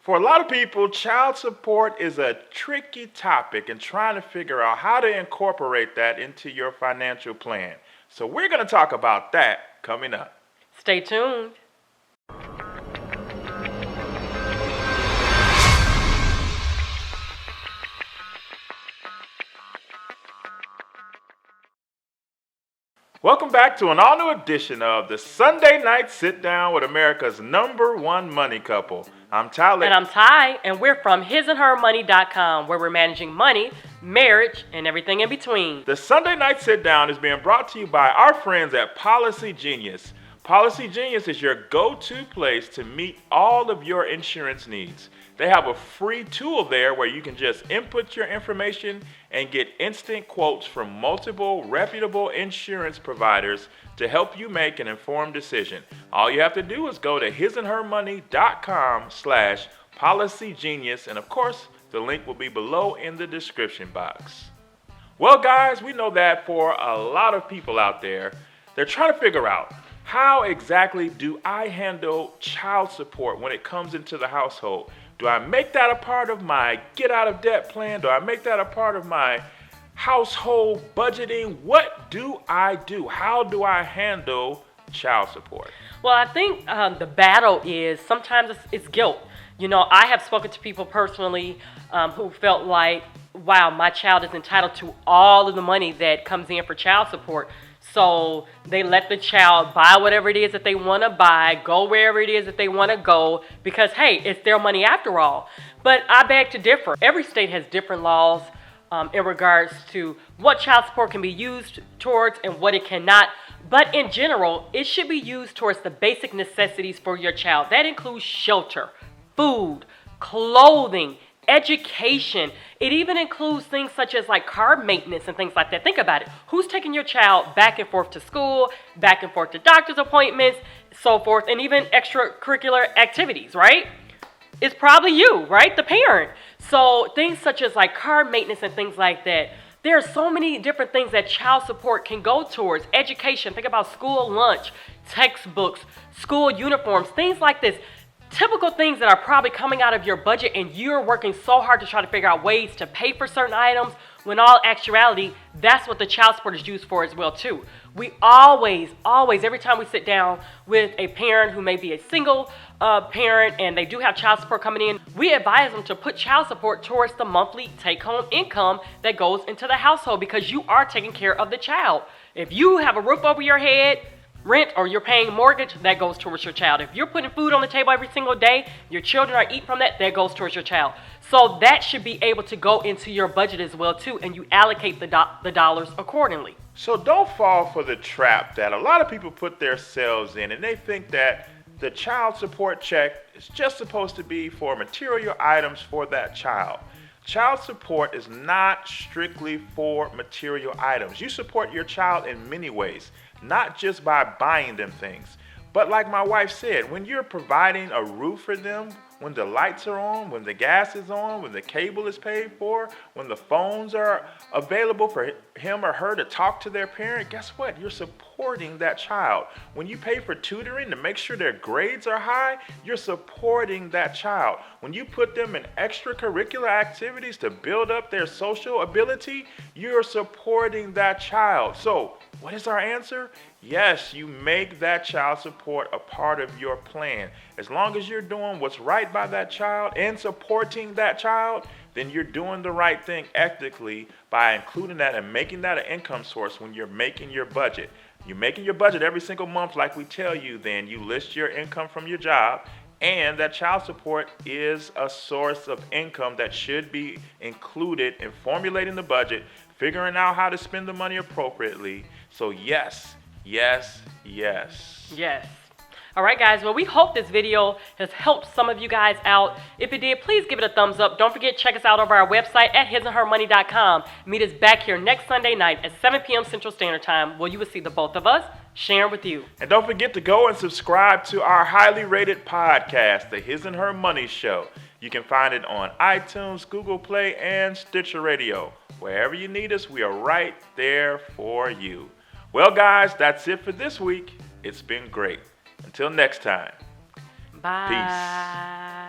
For a lot of people, child support is a tricky topic and trying to figure out how to incorporate that into your financial plan. So we're going to talk about that coming up. Stay tuned. Welcome back to an all-new edition of the Sunday Night Sit-Down with America's #1 money couple. I'm Tyler. And I'm Ty, and we're from hisandhermoney.com, where we're managing money, marriage, and everything in between. The Sunday Night Sit-Down is being brought to you by our friends at Policy Genius. Policy Genius is your go-to place to meet all of your insurance needs. They have a free tool there where you can just input your information and get instant quotes from multiple reputable insurance providers to help you make an informed decision. All you have to do is go to hisandhermoney.com/policygenius, and of course, the link will be below in the description box. Well, guys, we know that for a lot of people out there, they're trying to figure out, how exactly do I handle child support when it comes into the household? Do I make that a part of my get out of debt plan? Do I make that a part of my household budgeting? What do I do? How do I handle child support? Well, I think the battle is sometimes it's guilt. You know, I have spoken to people personally who felt like, wow, my child is entitled to all of the money that comes in for child support. So they let the child buy whatever it is that they want to buy, go wherever it is that they want to go, because, hey, it's their money after all. But I beg to differ. Every state has different laws in regards to what child support can be used towards and what it cannot. But in general, it should be used towards the basic necessities for your child. That includes shelter, food, clothing, education. It even includes things such as like car maintenance and things like that. Think about it. Who's taking your child back and forth to school, back and forth to doctor's appointments, so forth, and even extracurricular activities, right? It's probably you, right? The parent. So things such as like car maintenance and things like that. There are so many different things that child support can go towards. Education. Think about school lunch, textbooks, school uniforms, things like this. Typical things that are probably coming out of your budget, and you're working so hard to try to figure out ways to pay for certain items, when all actuality, that's what the child support is used for as well too. We always, every time we sit down with a parent who may be a single parent and they do have child support coming in, we advise them to put child support towards the monthly take-home income that goes into the household, because you are taking care of the child. If you have a roof over your head, rent, or you're paying mortgage, that goes towards your child. If you're putting food on the table every single day, your children are eating from that, that goes towards your child. So that should be able to go into your budget as well too, and you allocate the dollars accordingly. So don't fall for the trap that a lot of people put themselves in, and they think that the child support check is just supposed to be for material items for that child. Child support is not strictly for material items. You support your child in many ways, not just by buying them things. But like my wife said, when you're providing a roof for them, when the lights are on, when the gas is on, when the cable is paid for, when the phones are available for him or her to talk to their parent, guess what? You're supporting that child. When you pay for tutoring to make sure their grades are high, you're supporting that child. When you put them in extracurricular activities to build up their social ability, you're supporting that child. So, what is our answer? Yes, you make that child support a part of your plan. As long as you're doing what's right by that child and supporting that child, then you're doing the right thing ethically by including that and making that an income source when you're making your budget. You're making your budget every single month like we tell you, then you list your income from your job, and that child support is a source of income that should be included in formulating the budget, figuring out how to spend the money appropriately. So yes. All right, guys. Well, we hope this video has helped some of you guys out. If it did, please give it a thumbs up. Don't forget, check us out over our website at hisandhermoney.com. Meet us back here next Sunday night at 7 p.m. Central Standard Time, where you will see the both of us sharing with you. And don't forget to go and subscribe to our highly rated podcast, The His and Her Money Show. You can find it on iTunes, Google Play, and Stitcher Radio. Wherever you need us, we are right there for you. Well, guys, that's it for this week. It's been great. Until next time. Bye. Peace.